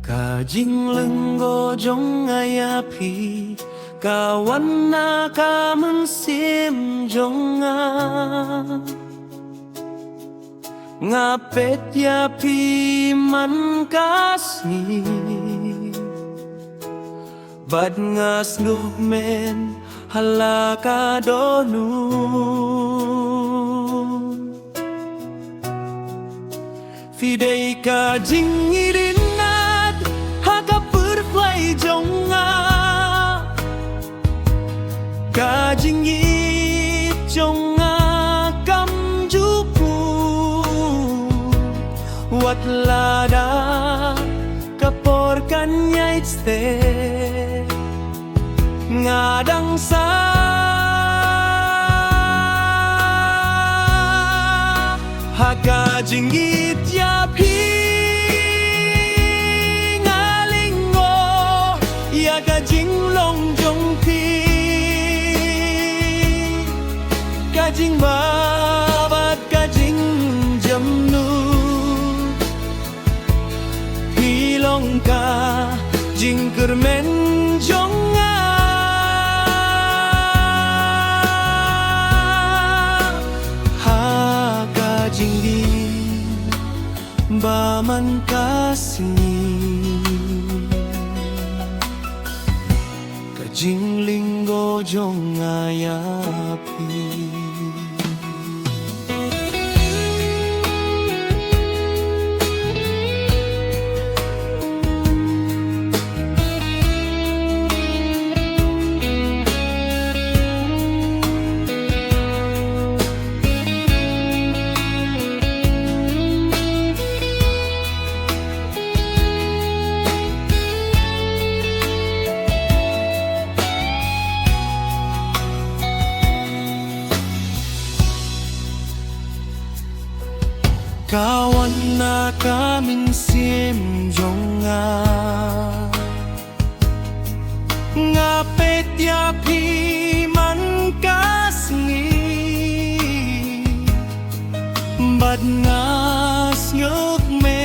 Kajing lenggo jong ayapi kawan na kamen sim jonga ngapet yapi man kasni bad ngas men halaka donu Fidei kajing irinat haka perplay jonga Kajing it jonga kam jupu Wat lada kaporkan nyait ste Ngadang sa Hakajing it yapi ngalingo Ya kajing long jong pi Kajing babat kajing jamnu Hilong ka jingker men jonga Ha kajing di baman kasih Kajing linggo jong ayapi Kawan na kaming sim jonga Ngapet yapi man kasngi Bad ngas nyuk me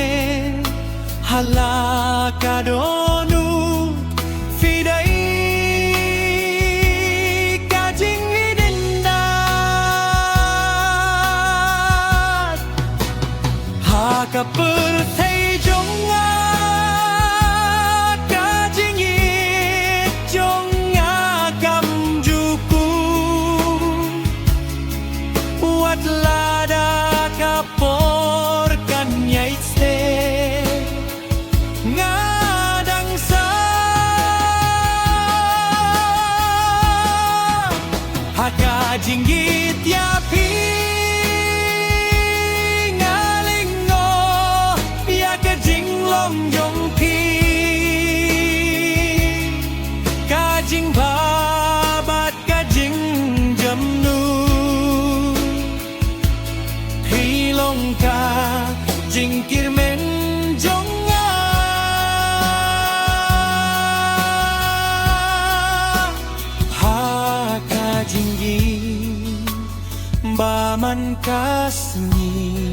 halaka donu Fidai kajing idindat Haka perthei jonga Kajing it jonga kam juku Wat lada kaporkan nyait ste Ngadang sa Haka jinggit yapi Jong pi Kajing babat kajing jamnu Hilong ka jingkir men jonga Ha kajing baman kasni